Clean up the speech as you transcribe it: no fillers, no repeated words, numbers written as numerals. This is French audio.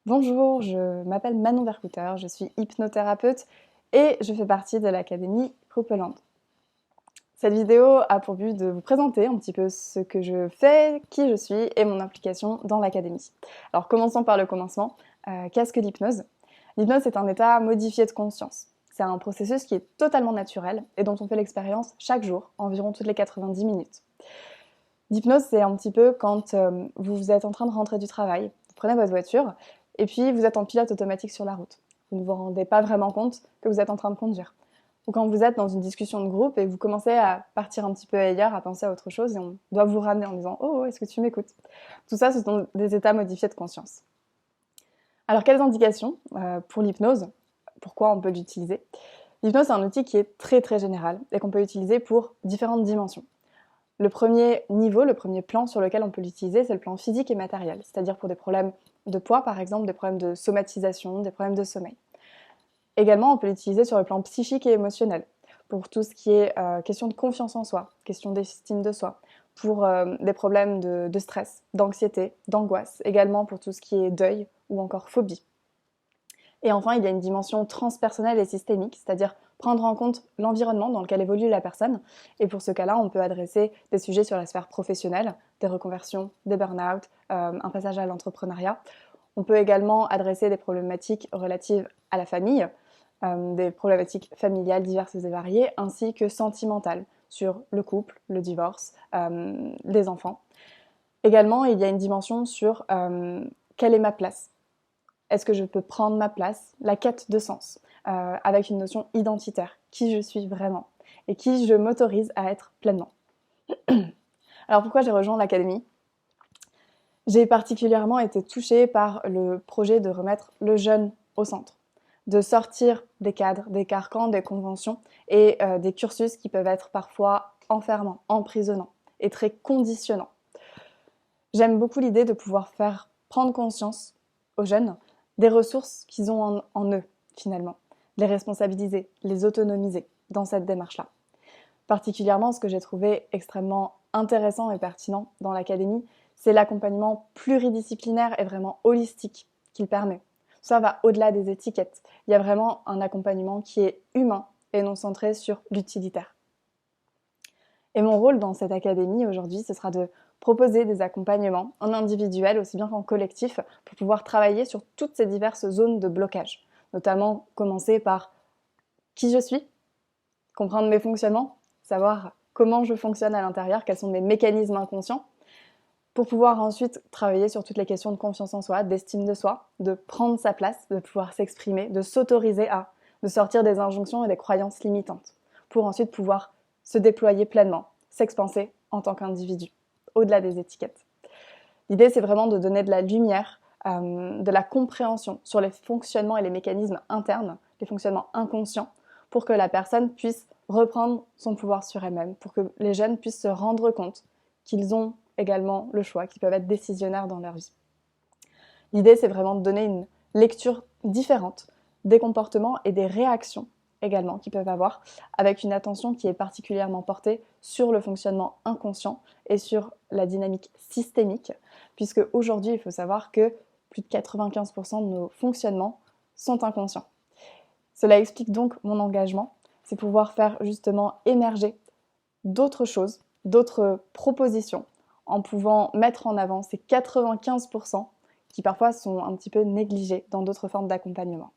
Bonjour, je m'appelle Manon Vercouter, je suis hypnothérapeute et je fais partie de l'académie Copeland. Cette vidéo a pour but de vous présenter un petit peu ce que je fais, qui je suis et mon implication dans l'académie. Alors commençons par le commencement. Qu'est-ce que l'hypnose? L'hypnose est un état modifié de conscience. C'est un processus qui est totalement naturel et dont on fait l'expérience chaque jour, environ toutes les 90 minutes. L'hypnose, c'est un petit peu quand vous êtes en train de rentrer du travail, vous prenez votre voiture et puis vous êtes en pilote automatique sur la route. Vous ne vous rendez pas vraiment compte que vous êtes en train de conduire. Ou quand vous êtes dans une discussion de groupe et vous commencez à partir un petit peu ailleurs, à penser à autre chose et on doit vous ramener en disant « Oh, est-ce que tu m'écoutes ?» Tout ça, ce sont des états modifiés de conscience. Alors, quelles indications pour l'hypnose? Pourquoi on peut l'utiliser? L'hypnose, c'est un outil qui est très très général et qu'on peut utiliser pour différentes dimensions. Le premier niveau, le premier plan sur lequel on peut l'utiliser, c'est le plan physique et matériel, c'est-à-dire pour des problèmes de poids par exemple, des problèmes de somatisation, des problèmes de sommeil. Également, on peut l'utiliser sur le plan psychique et émotionnel, pour tout ce qui est question de confiance en soi, question d'estime de soi, pour des problèmes de stress, d'anxiété, d'angoisse, également pour tout ce qui est deuil ou encore phobie. Et enfin, il y a une dimension transpersonnelle et systémique, c'est-à-dire prendre en compte l'environnement dans lequel évolue la personne. Et pour ce cas-là, on peut adresser des sujets sur la sphère professionnelle, des reconversions, des burn-out, un passage à l'entrepreneuriat. On peut également adresser des problématiques relatives à la famille, des problématiques familiales diverses et variées, ainsi que sentimentales, sur le couple, le divorce, les enfants. Également, il y a une dimension sur quelle est ma place. Est-ce que je peux prendre ma place? La quête de sens, avec une notion identitaire. Qui je suis vraiment? Et qui je m'autorise à être pleinement. Alors pourquoi j'ai rejoint l'académie? J'ai particulièrement été touchée par le projet de remettre le jeune au centre. De sortir des cadres, des carcans, des conventions et des cursus qui peuvent être parfois enfermants, emprisonnants et très conditionnants. J'aime beaucoup l'idée de pouvoir faire prendre conscience aux jeunes des ressources qu'ils ont en eux, finalement. Les responsabiliser, les autonomiser dans cette démarche-là. Particulièrement, ce que j'ai trouvé extrêmement intéressant et pertinent dans l'académie, c'est l'accompagnement pluridisciplinaire et vraiment holistique qu'il permet. Ça va au-delà des étiquettes. Il y a vraiment un accompagnement qui est humain et non centré sur l'utilitaire. Et mon rôle dans cette académie aujourd'hui, ce sera de proposer des accompagnements en individuel aussi bien qu'en collectif pour pouvoir travailler sur toutes ces diverses zones de blocage. Notamment commencer par qui je suis, comprendre mes fonctionnements, savoir comment je fonctionne à l'intérieur, quels sont mes mécanismes inconscients, pour pouvoir ensuite travailler sur toutes les questions de confiance en soi, d'estime de soi, de prendre sa place, de pouvoir s'exprimer, de s'autoriser à, de sortir des injonctions et des croyances limitantes, pour ensuite pouvoir se déployer pleinement, s'expanser en tant qu'individu, au-delà des étiquettes. L'idée, c'est vraiment de donner de la lumière, de la compréhension sur les fonctionnements et les mécanismes internes, les fonctionnements inconscients, pour que la personne puisse reprendre son pouvoir sur elle-même, pour que les jeunes puissent se rendre compte qu'ils ont également le choix, qu'ils peuvent être décisionnaires dans leur vie. L'idée, c'est vraiment de donner une lecture différente des comportements et des réactions également qu'ils peuvent avoir, avec une attention qui est particulièrement portée sur le fonctionnement inconscient et sur la dynamique systémique, puisque aujourd'hui, il faut savoir que plus de 95% de nos fonctionnements sont inconscients. Cela explique donc mon engagement, c'est pouvoir faire justement émerger d'autres choses, d'autres propositions, en pouvant mettre en avant ces 95% qui parfois sont un petit peu négligés dans d'autres formes d'accompagnement.